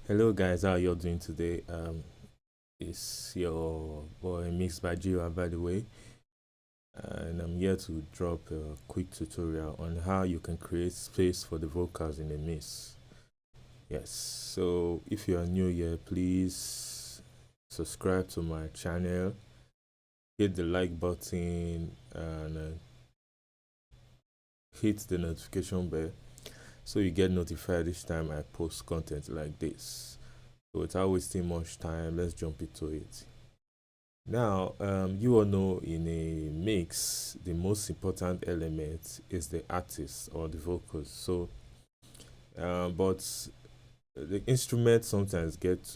Hello guys, how you all doing today? It's your boy Mixed by Jira, by the way, and I'm here to drop a quick tutorial on how you can create space for the vocals in a mix. Yes, so if you are new here, please subscribe to my channel, hit the like button, and hit the notification bell so you get notified each time I post content like this. So without wasting much time, let's jump into it. Now, you all know in a mix, the most important element is the artist or the vocals. So, but the instruments sometimes get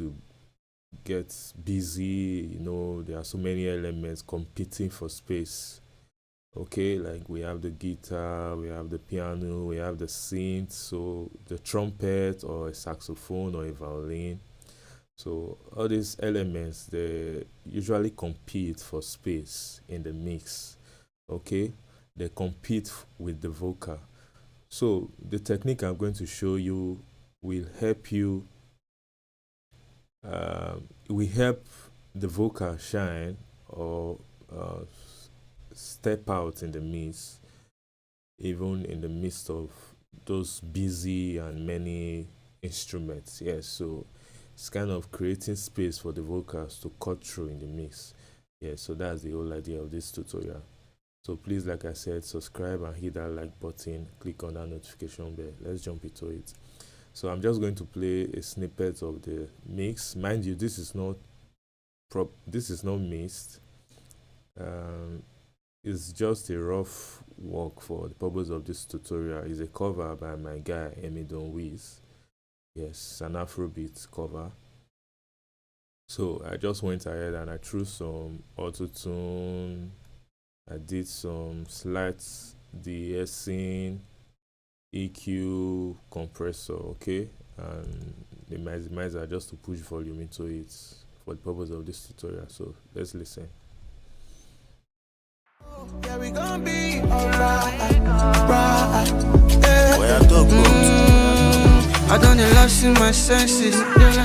busy. There are so many elements competing for space. Okay, like we have the guitar, we have the piano, we have the synth, so the trumpet or a saxophone or a violin. So all these elements they usually compete for space in the mix. Okay, they compete with the vocal. So the technique I'm going to show you will help you. We help the vocal shine or step out in the mix, even in the midst of those busy and many instruments. Yes, so it's kind of creating space for the vocals to cut through in the mix. Yeah, so that's the whole idea of this tutorial. So please, like I said, subscribe and hit that like button, click on that notification bell. Let's jump into it. So I'm just going to play a snippet of the mix. Mind you, this is not mixed. It's just a rough work for the purpose of this tutorial. It's a cover by my guy Emidon Wiz. Yes, an Afrobeat cover. So I just went ahead and I threw some auto tune. I did some slight de-essing, EQ, compressor, okay, and the maximizer just to push volume into it for the purpose of this tutorial. So let's listen. Yeah, we gon' be alright, right. Where I talk I don't lost in my senses.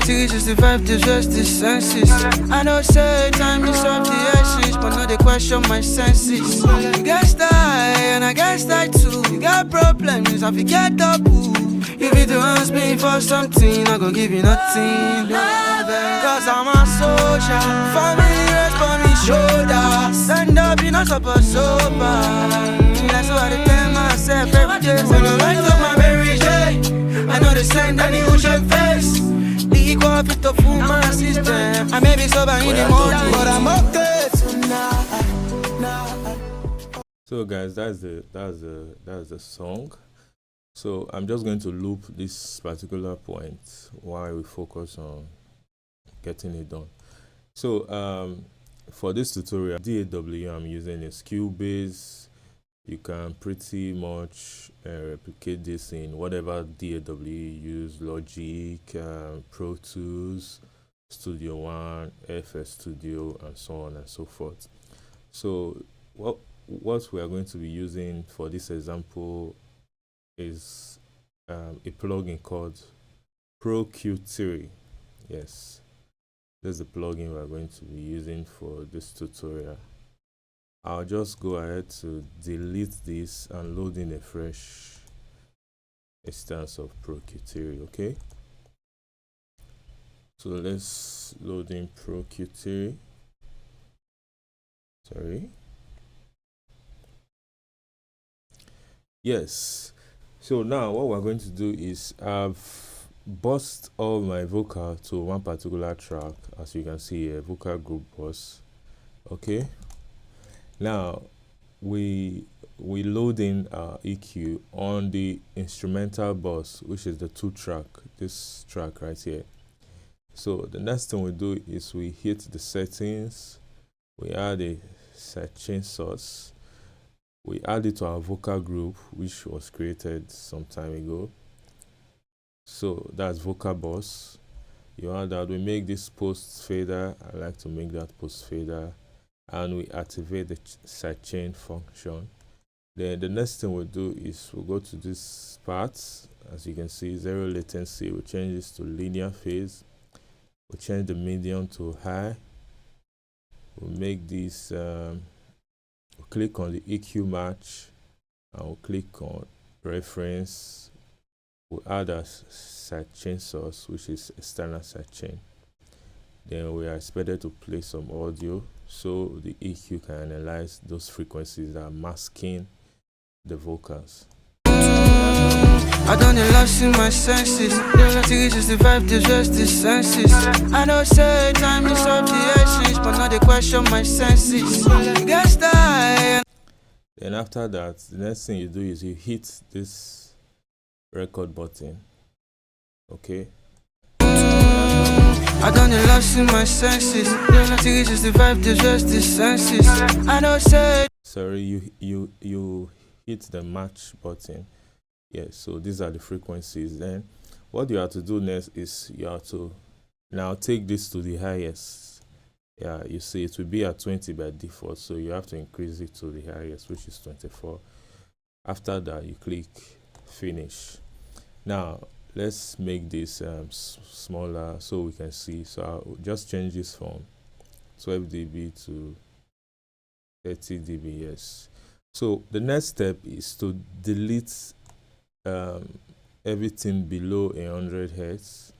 Till just the vibe, the just the senses. I know say time is of the essence, but not the question my senses. You got style and I got style too. You got problems, I forget the boo. If you do ask me for something, I gon' give you nothing. Cause I'm a soldier, family rest on me shoulder. Stand up, you not supposed sober. That's what I tell myself every day. When I light up my Mary J, I know the send and the ocean face. The equal fit to fool my system. I may be sober in the morning, but I'm okay tonight. So guys, that's the song. So I'm just going to loop this particular point while we focus on getting it done. So for this tutorial, DAW I'm using is Cubase. You can pretty much replicate this in whatever DAW you use, Logic, Pro Tools, Studio One, FS Studio, and so on and so forth. So what we are going to be using for this example is a plugin called Pro Q3. Yes, this is the plugin we're going to be using for this tutorial. I'll just go ahead to delete this and load in a fresh instance of Pro Q3. Okay, so let's load in Pro Q3. Sorry. Yes, so now what we're going to do is I've bussed all my vocal to one particular track, as you can see here, vocal group bus. Okay, now we load in our EQ on the instrumental bus, which is the 2-track, this track right here. So the next thing we do is we hit the settings, we add a sidechain source, we add it to our vocal group, which was created some time ago. So that's vocal bus. You add that, we make this post fader. I like to make that post fader, and we activate the sidechain function. Then the next thing we'll do is we'll go to this part as you can see, zero latency. We'll change this to linear phase. We'll change the medium to high. We'll make this, we'll click on the EQ match, and we'll click on reference. We'll add a sidechain source, which is external sidechain. Then we are expected to play some audio so the EQ can analyze those frequencies that are masking the vocals. I done it lost in my senses. 365 days rest the senses. I know say time is of the essence, but not the question my senses. Guess that. Then after that, the next thing you do is you hit this record button. Okay. I done it lost in my senses. 365 days rest the senses. I know say. Sorry, you hit the match button. Yes, so these are the frequencies. Then what you have to do next is you have to now take this to the highest. Yeah, you see it will be at 20 by default, so you have to increase it to the highest, which is 24. After that, you click finish. Now let's make this smaller so we can see. So I'll just change this from 12 dB to 30 dB. Yes. So the next step is to delete everything below 100 Hertz.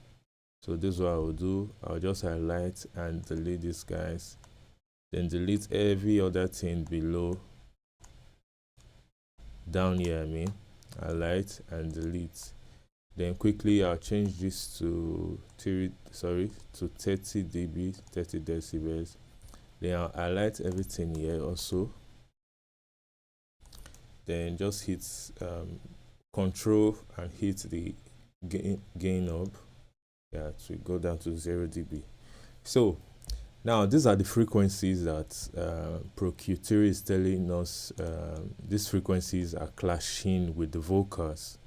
So this is what I will do. I'll just highlight and delete these guys, then delete every other thing below, down here, highlight and delete. Then quickly I'll change this to 30 dB, 30 decibels. Then I'll highlight everything here also. Then just hit control and hit the gain knob, to go down to 0 dB. So now these are the frequencies that ProQ3 is telling us. These frequencies are clashing with the vocals.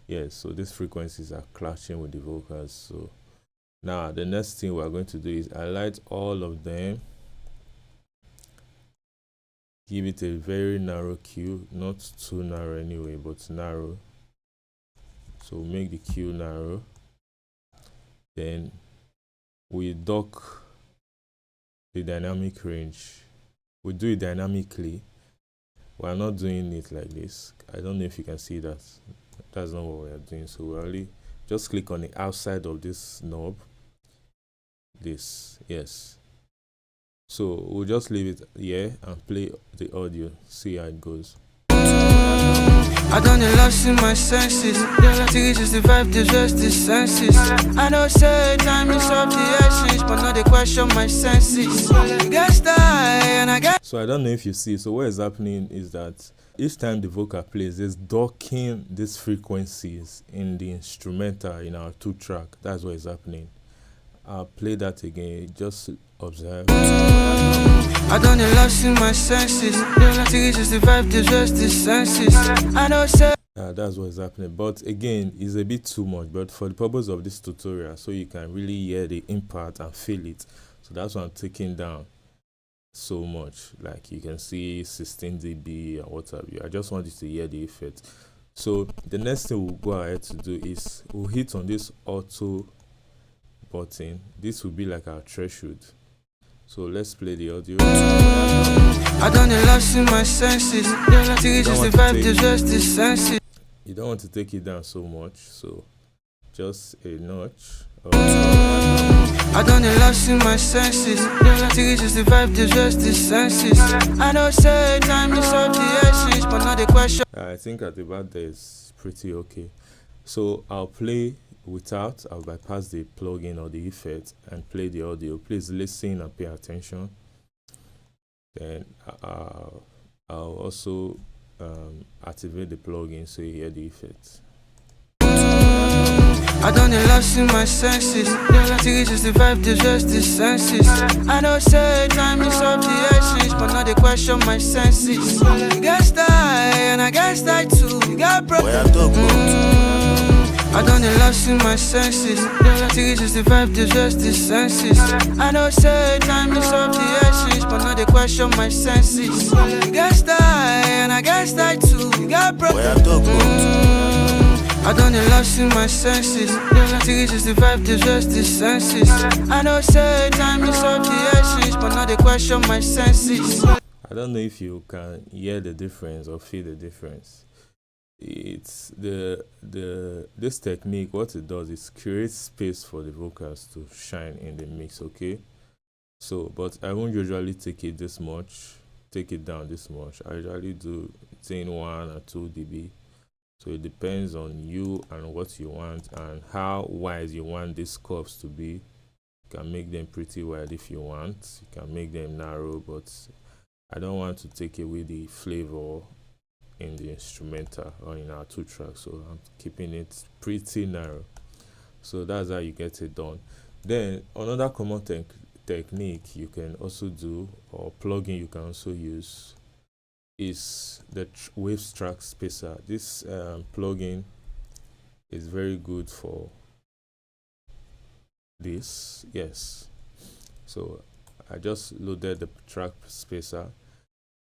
Yes, so these frequencies are clashing with the vocals. So now the next thing we're going to do is highlight all of them, give it a very narrow Q, not too narrow anyway, but narrow. So make the Q narrow. Then we dock the dynamic range. We do it dynamically. We're not doing it like this. I don't know if you can see that. That's not what we are doing. So we only just click on the outside of this knob. This, yes. So we'll just leave it here and play the audio, see how it goes. I done it lost in my senses. 365 days rest the senses. I know say time is of the essence, but not the question my senses. Guess that, and I guess. So I don't know if you see. So what is happening is that each time the vocal plays, it's docking these frequencies in the instrumental in our 2-track. That's what is happening. I'll play that again. Just observe. I done it lost in my senses. 365 days rest the senses. I know say. That's what is happening. But again, it's a bit too much. But for the purpose of this tutorial, so you can really hear the impact and feel it. So that's what I'm taking down so much. Like you can see 16 dB and what have you. I just want you to hear the effect. So the next thing we'll go ahead to do is we'll hit on this auto button. This will be like our threshold. So let's play the audio. I done it lost in my senses. 365 days rest the senses. You don't want to take it down so much, so just a notch. I done it lost in my senses. 365 days rest the senses. I know say time is of the essence, but not the question. I think at the back there is pretty okay. So I'll play without, I'll bypass the plugin or the effect and play the audio. Please listen and pay attention. Then I'll also activate the plugin so you hear the effect. I done it lost in my senses. 365 days rest the senses. I know say time is of the essence, but not the question my senses. Guess that, and I guess that too. You got broke. I done it lost in my senses. 365 days rest the senses. I know say time is of the essence, but not the question my senses. Guess that, and I guess that too. You got broke. I done it lost in my senses. Till it just the vibe, the just the senses. I know say time is of the essence, but now they question my senses. I don't know if you can hear the difference or feel the difference. It's the this technique. What it does is create space for the vocals to shine in the mix. Okay, so but I won't usually take it this much. Take it down this much. I usually do 1 or 2 dB. So it depends on you and what you want and how wide you want these curves to be. You can make them pretty wide if you want. You can make them narrow, but I don't want to take away the flavor in the instrumental or in our 2 tracks, so I'm keeping it pretty narrow. So that's how you get it done. Then another common technique you can also do, or plugin you can also use, is the waves track spacer. This plugin is very good for this. Yes, so I just loaded the track spacer.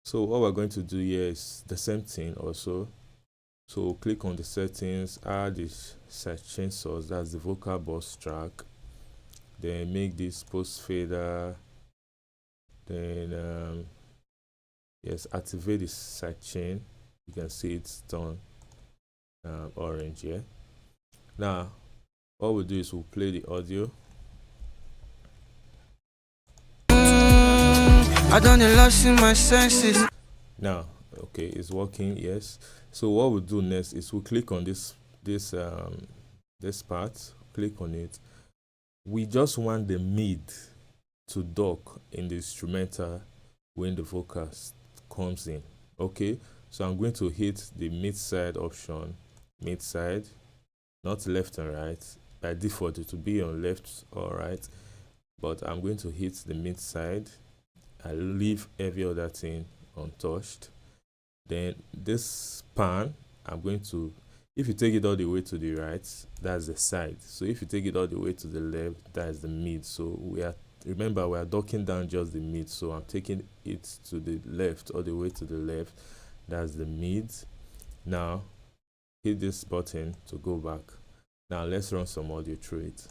So what we're going to do here is the same thing also. So click on the settings, add this sidechain source, that's the vocal box track. Then make this post fader. Then yes, activate the sidechain. You can see it's done orange here. Now what we'll do is we'll play the audio. I done it lost in my senses. Now, okay, it's working. Yes. So what we'll do next is we'll click on this part. Click on it. We just want the mid to dock in the instrumental when the vocal comes in. Okay. So I'm going to hit the mid side option. Mid side, not left and right. By default, it will be on left or right, but I'm going to hit the mid side. I leave every other thing untouched. Then this pan, I'm going to, if you take it all the way to the right, that's the side. So if you take it all the way to the left, that's the mid. So remember we are docking down just the mid. So I'm taking it to the left, all the way to the left. That's the mid. Now hit this button to go back. Now let's run some audio through it.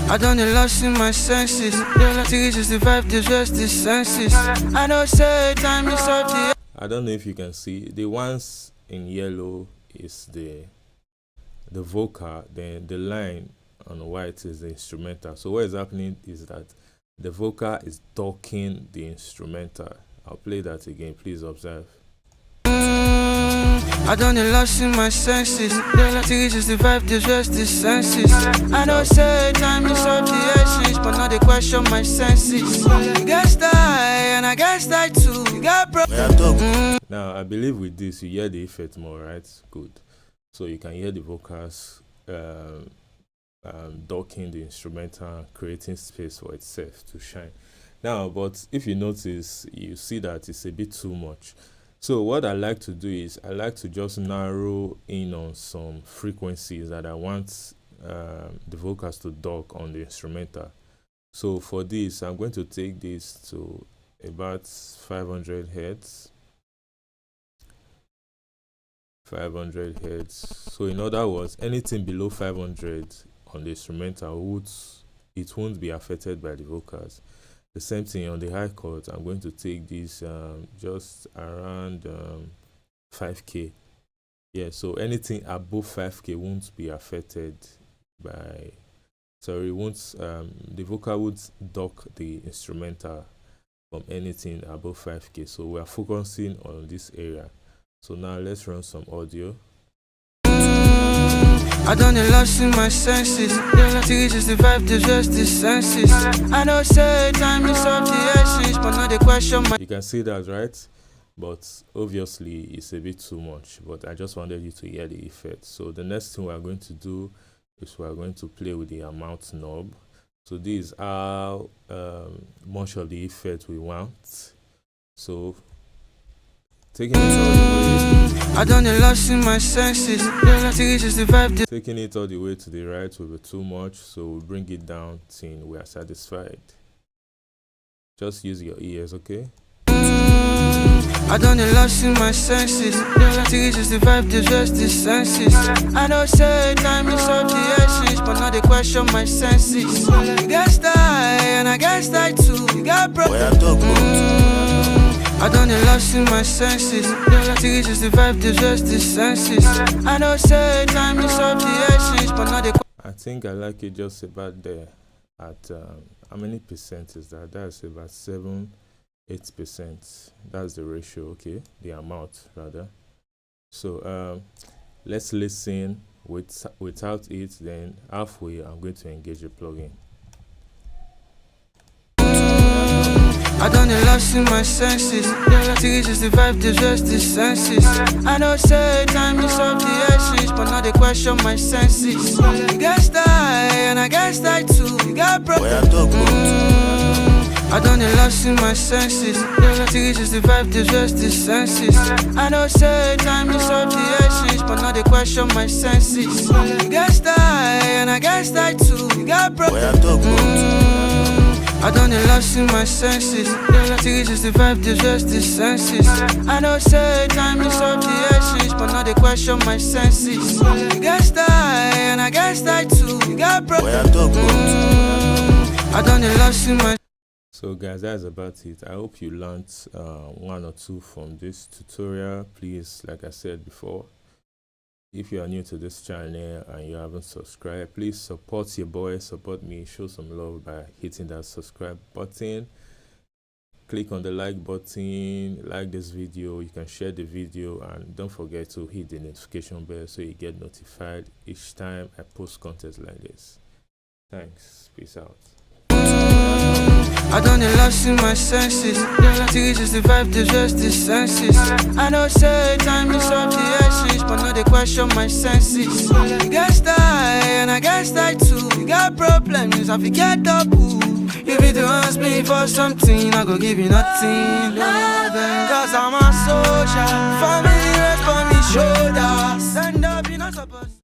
I done it lost in my senses. Till it just the vibe, the just the senses. I know say time is of the. I don't know if you can see the ones in yellow is the vocal, then the line on white is the instrumental. So what is happening is that the vocal is docking the instrumental. I'll play that again, please observe. I done it lost in my senses. Till it just the vibe, the just the senses. I know say time is of the essence, but now they question my senses. You guess die and I guess die too. You got broke. Now I believe with this you hear the effect more, right? Good. So you can hear the vocals docking the instrumental and creating space for itself to shine. Now, but if you notice, you see that it's a bit too much. So what I like to do is I like to just narrow in on some frequencies that I want the vocals to dock on the instrumental. So for this, I'm going to take this to about 500 hertz. 500 hertz. So in other words, anything below 500 on the instrumental it won't be affected by the vocals. The same thing on the high chords. I'm going to take this just around 5k. Yeah, so anything above 5k won't be affected by, sorry, won't the vocal would dock the instrumental from anything above 5k. So we are focusing on this area. So now let's run some audio. I done it lost in my senses. Till it just the vibe, the just the senses. I know say time is of the essence, but now they question my. You can see that, right? But obviously it's a bit too much, but I just wanted you to hear the effect. So the next thing we are going to do is we are going to play with the amount knob. So this is how much of the effect we want. So taking it all the way, I done it lost in my senses. Till it just the vibe. Taking it all the way to the right will be too much, so we'll bring it down till we are satisfied. Just use your ears, okay? I done it lost in my senses. 365 days rest the senses. I know say time is of the essence, but now they question my senses. You get style and I get style too. You got problems. I done it lost in my senses. 365 days rest the senses. I know say time is of the essence, but now they. I think I like it just about there. At how many percent is that? That's about 7-8%. That's the ratio, okay, the amount rather. So let's listen without it. Then halfway, I'm going to engage the plugin. I done it lost in my senses. 365 days rest the senses. I know say time is of the essence, but now they question my senses. You get style and I get style too. You got problems. I done it lost in my senses. 365 days rest the senses. I know say time is of the essence, but now they question my senses. You get style and I get style too. You got problems. I done it lost in my senses. 365 days rest the senses. I know say time is of the essence, but now they question my senses. You get style and I get style too. You got problems. I done it lost in my. So guys, that's about it. I hope you learned one or two from this tutorial. Please, like I said before, if you are new to this channel and you haven't subscribed, please support your boy, support me, show some love by hitting that subscribe button. Click on the like button, like this video. You can share the video, and don't forget to hit the notification bell so you get notified each time I post content like this. Thanks. Peace out. I done it lost in my senses. 365 days rest the senses. I know say time is of the essence, but now they question my senses. You get style and I get style too. You got problems, I forget up. If you do ask me for something, I go give you nothing. Cause I'm a soldier. Family rest on me shoulder. Stand up, you're not supposed.